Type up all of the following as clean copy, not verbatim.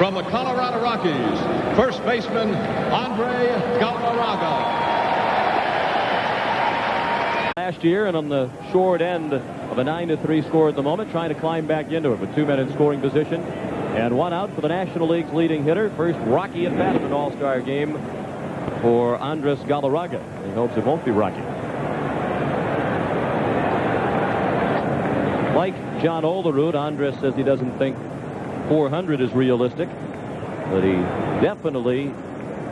From the Colorado Rockies, first baseman Andre Galarraga. Last year, and on the short end of a 9-3 score at the moment, trying to climb back into it with 2 men in scoring position. And 1 out for the National League's leading hitter. First rocky at bat in an all-star game for Andres Galarraga. He hopes it won't be rocky. Like John Olerud, Andres says he doesn't think 400 is realistic, but he definitely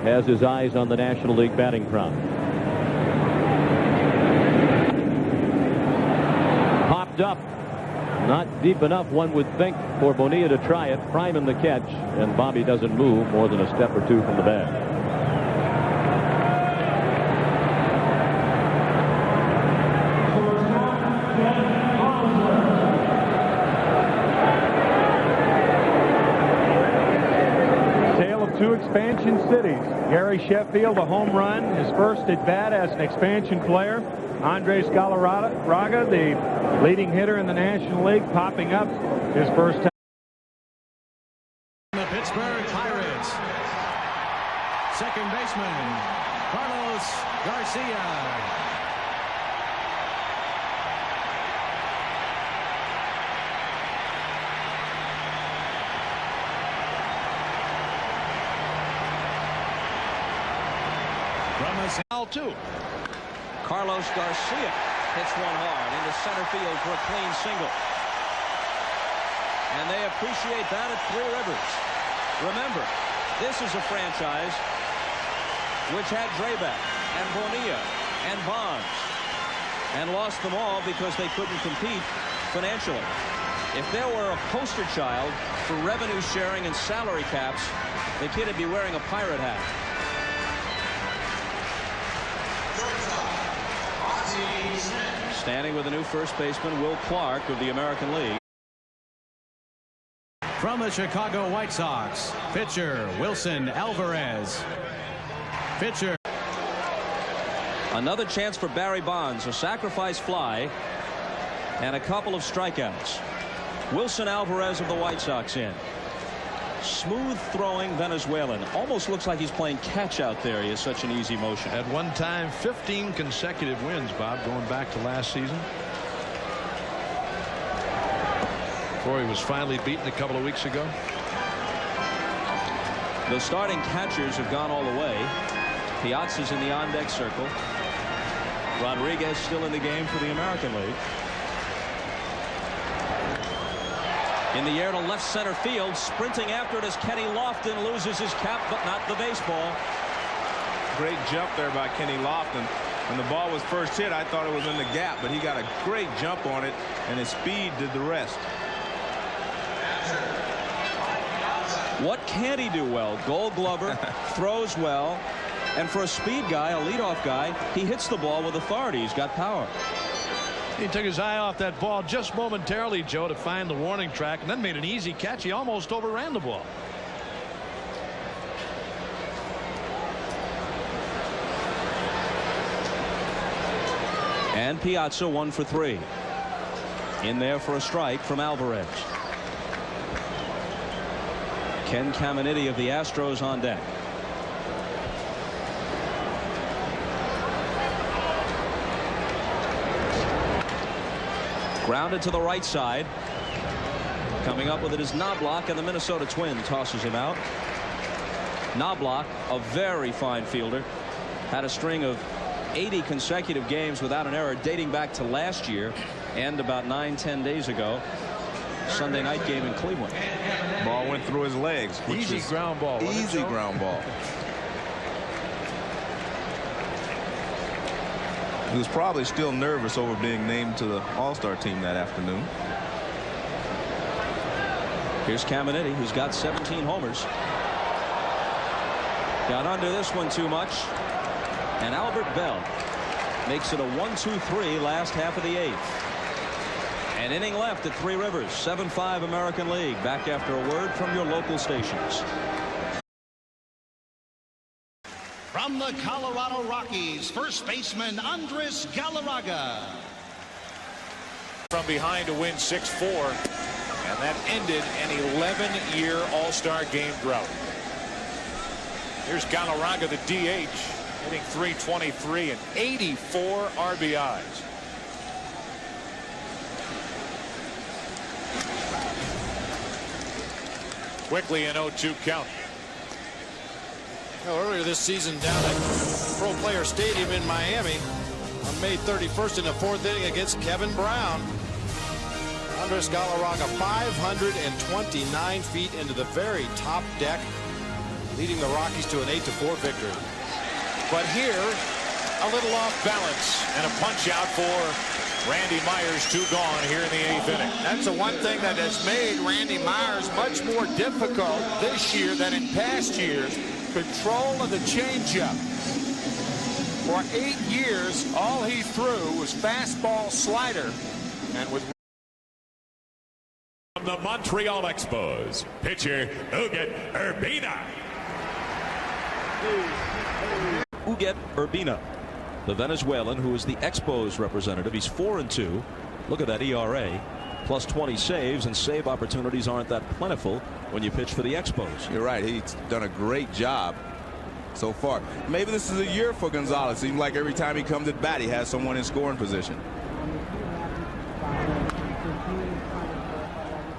has his eyes on the National League batting crown. Popped up. Not deep enough, one would think, for Bonilla to try it, prime in the catch, and Bobby doesn't move more than a step or two from the bag. Tale of 2 expansion cities. Gary Sheffield, a home run, his first at bat as an expansion player. Andres Galarraga, the leading hitter in the National League, popping up his first time. The Pittsburgh Pirates. Second baseman Carlos Garcia. From a foul 2. Carlos Garcia hits one hard into center field for a clean single. And they appreciate that at Three Rivers. Remember, this is a franchise which had Drabek and Bonilla and Bonds and lost them all because they couldn't compete financially. If there were a poster child for revenue sharing and salary caps, the kid would be wearing a pirate hat. Standing with the new first baseman, Will Clark of the American League. From the Chicago White Sox, pitcher Wilson Alvarez. Pitcher. Another chance for Barry Bonds, a sacrifice fly, and a couple of strikeouts. Wilson Alvarez of the White Sox in. Smooth throwing Venezuelan. Almost looks like he's playing catch out there. He has such an easy motion. At one time, 15 consecutive wins, Bob, going back to last season. Before he was finally beaten a couple of weeks ago. The starting catchers have gone all the way. Piazza's in the on-deck circle. Rodriguez still in the game for the American League. In the air to left center field, sprinting after it as Kenny Lofton loses his cap, but not the baseball. Great jump there by Kenny Lofton. When the ball was first hit, I thought it was in the gap, but he got a great jump on it, and his speed did the rest. What can't he do well? Gold Glover, throws well, and for a speed guy, a leadoff guy, he hits the ball with authority. He's got power. He took his eye off that ball just momentarily, Joe, to find the warning track, and then made an easy catch. He almost overran the ball. And Piazza 1 for 3. In there for a strike from Alvarez. Ken Caminiti of the Astros on deck. Grounded to the right side. Coming up with it is Knobloch, and the Minnesota Twin tosses him out. Knobloch, a very fine fielder, had a string of 80 consecutive games without an error dating back to last year and about 9-10 days ago. Sunday night game in Cleveland. Ball went through his legs. Easy ground ball. Easy ground ball. He was probably still nervous over being named to the All-Star team that afternoon. Here's Caminiti, who's got 17 homers. Got under this one too much. And Albert Bell makes it a 1-2-3 last half of the 8th. An inning left at Three Rivers. 7-5 American League. Back after a word from your local stations. From the Colorado Rockies, first baseman Andres Galarraga. From behind to win 6-4. And that ended an 11-year All-Star game drought. Here's Galarraga, the DH, hitting .323 and 84 RBIs. Quickly an 0-2 count. Well, earlier this season down at Pro Player Stadium in Miami on May 31st in the 4th inning against Kevin Brown, Andres Galarraga 529 feet into the very top deck, leading the Rockies to an 8-4 victory. But here, a little off balance and a punch out for Randy Myers, 2 gone here in the 8th inning. That's the one thing that has made Randy Myers much more difficult this year than in past years. Control of the changeup. For 8 years, all he threw was fastball slider. And with from the Montreal Expos, pitcher Uget Urbina. Uget Urbina, the Venezuelan who is the Expos representative. He's 4-2. Look at that ERA. Plus 20 saves, and save opportunities aren't that plentiful when you pitch for the Expos. You're right. He's done a great job so far. Maybe this is a year for Gonzalez. Seems like every time he comes at bat, he has someone in scoring position.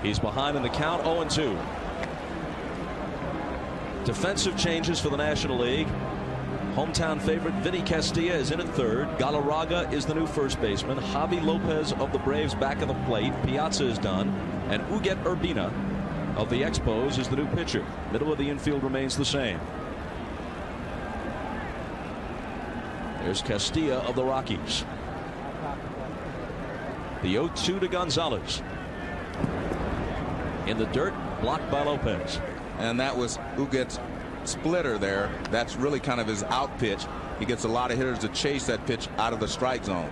He's behind in the count, 0-2. Defensive changes for the National League. Hometown favorite Vinny Castilla is in at third. Galarraga is the new first baseman. Javi Lopez of the Braves back at the plate. Piazza is done. And Uget Urbina of the Expos is the new pitcher. Middle of the infield remains the same. There's Castilla of the Rockies. The 0-2 to Gonzalez. In the dirt, blocked by Lopez. And that was Uget's splitter there. That's really kind of his out pitch. He gets a lot of hitters to chase that pitch out of the strike zone.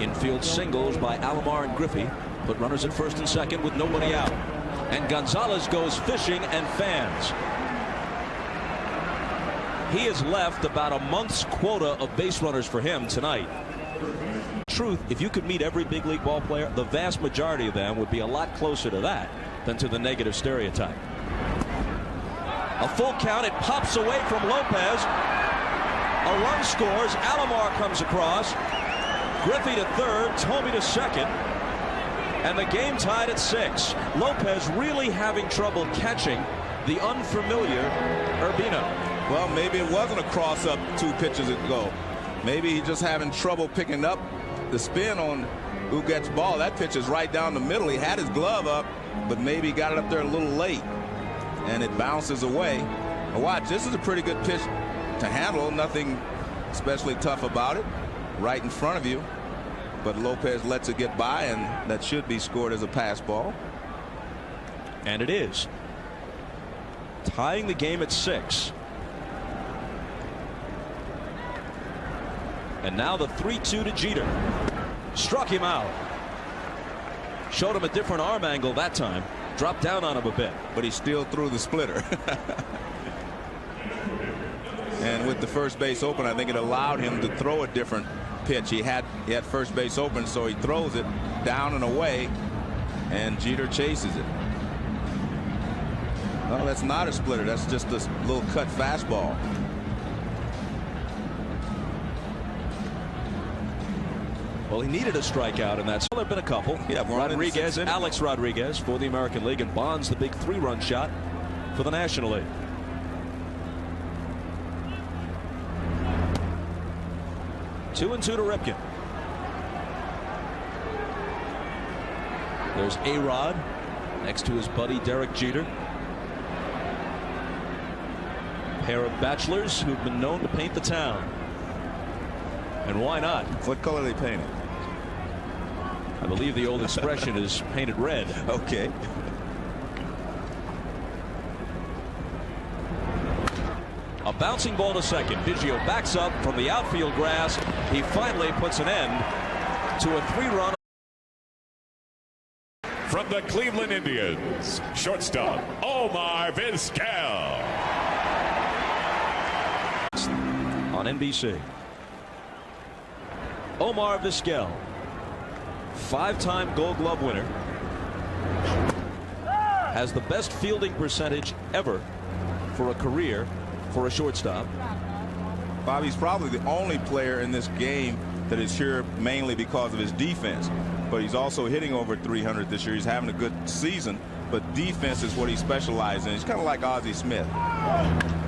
Infield singles by Alomar and Griffey put runners at first and second with nobody out. And Gonzalez goes fishing and fans. He has left about a month's quota of base runners for him tonight. Truth, if you could meet every big league ball player, the vast majority of them would be a lot closer to that than to the negative stereotype. A full count. It pops away from Lopez. A run scores. Alomar comes across. Griffey to third. Tomey to second. And the game tied at 6. Lopez really having trouble catching the unfamiliar Urbina. Well, maybe it wasn't a cross-up 2 pitches ago. Maybe he's just having trouble picking up the spin on Uget's ball. That pitch is right down the middle. He had his glove up, but maybe he got it up there a little late, and it bounces away. Now watch, this is a pretty good pitch to handle. Nothing especially tough about it. Right in front of you, but Lopez lets it get by, and that should be scored as a pass ball. And it is. Tying the game at 6. And now the 3-2 to Jeter. Struck him out. Showed him a different arm angle that time. Dropped down on him a bit. But he still threw the splitter. And with the first base open, I think it allowed him to throw a different pitch. He had first base open, so he throws it down and away, and Jeter chases it. Well, that's not a splitter. That's just a little cut fastball. Well, he needed a strikeout, and that's well, there have been a couple. Yeah, Rodriguez, Alex Rodriguez for the American League, and Bonds the big 3-run shot for the National League. 2-2 to Ripken. There's A-Rod next to his buddy Derek Jeter. Pair of bachelors who've been known to paint the town. And why not? What color are they painted? I believe the old expression is painted red. Okay. A bouncing ball to second. Biggio backs up from the outfield grass. He finally puts an end to a 3-run from the Cleveland Indians, shortstop Omar Vizquel. On NBC, Omar Vizquel, 5-time Gold Glove winner, has the best fielding percentage ever for a career for a shortstop. Bobby's probably the only player in this game that is here mainly because of his defense, but he's also hitting over 300 this year. He's having a good season, but defense is what he specializes in. He's kind of like Ozzie Smith.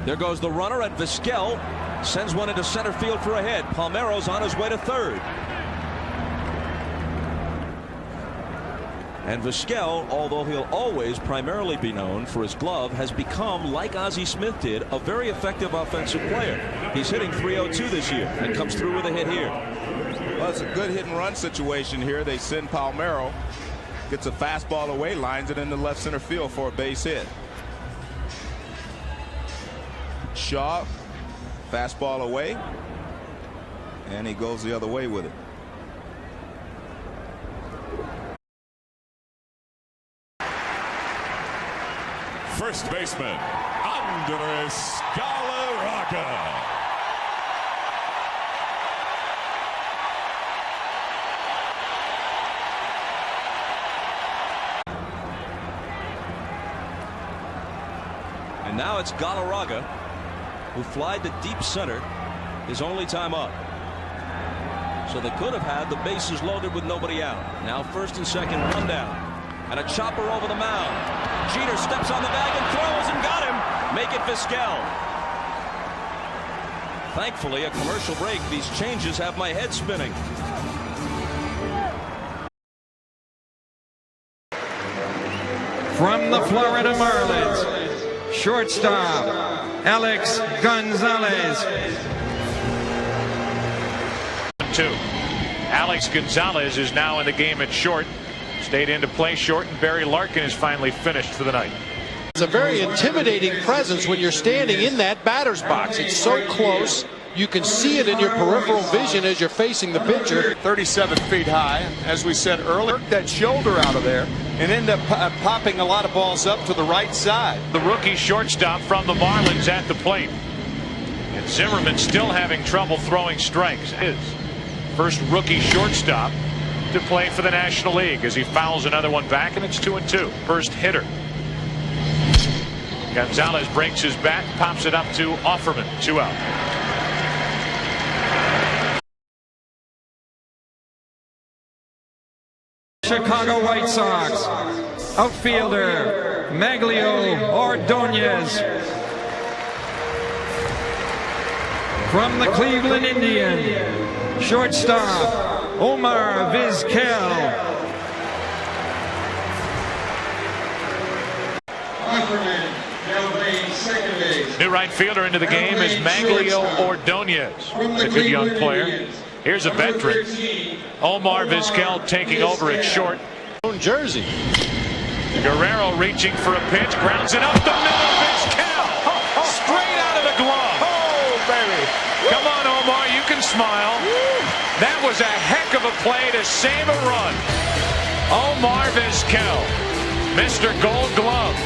There goes the runner, and Vizquel sends one into center field for a hit. Palmeiro's on his way to third. And Vizquel, although he'll always primarily be known for his glove, has become, like Ozzie Smith did, a very effective offensive player. He's hitting .302 this year and comes through with a hit here. Well, it's a good hit and run situation here. They send Palmeiro, gets a fastball away, lines it into left center field for a base hit. Shaw, fastball away, and he goes the other way with it. First baseman, Andres Galarraga. And now it's Galarraga, who flied to deep center his only time up. So they could have had the bases loaded with nobody out. Now first and second, run down. And a chopper over the mound. Jeter steps on the bag and throws and got him. Make it Vizquel. Thankfully, a commercial break. These changes have my head spinning. From the Florida Marlins, shortstop Alex Gonzalez. 2. Alex Gonzalez is now in the game at short. Stayed in to play short, and Barry Larkin is finally finished for the night. It's a very intimidating presence when you're standing in that batter's box. It's so close. You can see it in your peripheral vision as you're facing the pitcher. 37 feet high, as we said earlier. That shoulder out of there and end up popping a lot of balls up to the right side. The rookie shortstop from the Marlins at the plate. And Zimmerman still having trouble throwing strikes. His first rookie shortstop to play for the National League as he fouls another one back, and it's 2-2. First hitter. Gonzalez breaks his bat, pops it up to Offerman. 2 out. Chicago White Sox outfielder Maglio Ordonez. From the Cleveland Indians, shortstop Omar Vizquel. New right fielder into the game is Maglio Ordonez. A good young player. Here's a veteran. Omar Vizquel taking over at short. Jersey. Guerrero reaching for a pitch, grounds it up the middle. Vizquel straight out of the glove. Oh, baby. Come on, Omar, you can smile. That was a heck of a play to save a run. Omar Vizquel, Mr. Gold Glove,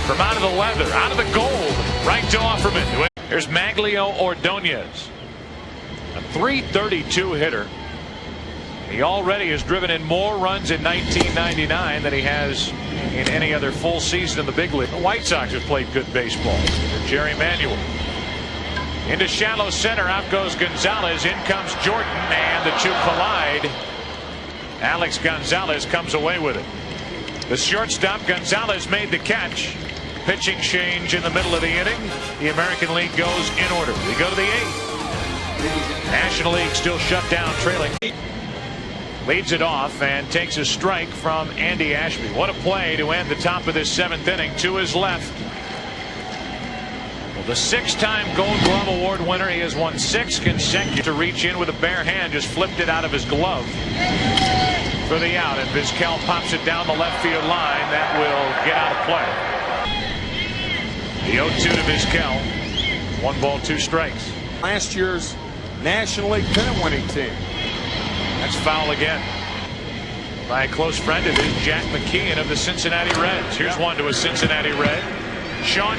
from out of the leather, out of the gold, right to Offerman. Here's Maglio Ordonez, a .332 hitter. He already has driven in more runs in 1999 than he has in any other full season in the big league. The White Sox have played good baseball. Jerry Manuel. Into shallow center, out goes Gonzalez, in comes Jordan, and the two collide. Alex Gonzalez comes away with it. The shortstop, Gonzalez, made the catch. Pitching change in the middle of the inning. The American League goes in order. We go to the 8th. National League still shut down, trailing. Leads it off and takes a strike from Andy Ashby. What a play to end the top of this 7th inning. To his left. Well, the 6-time Gold Glove Award winner. He has won 6 consecutive. To reach in with a bare hand, just flipped it out of his glove for the out, and Vizquel pops it down the left field line. That will get out of play. The 0-2 to Vizquel. 1 ball, 2 strikes. Last year's National League pennant winning team. That's foul again. by a close friend of his, Jack McKeon of the Cincinnati Reds. Here's one to a Cincinnati Red. Sean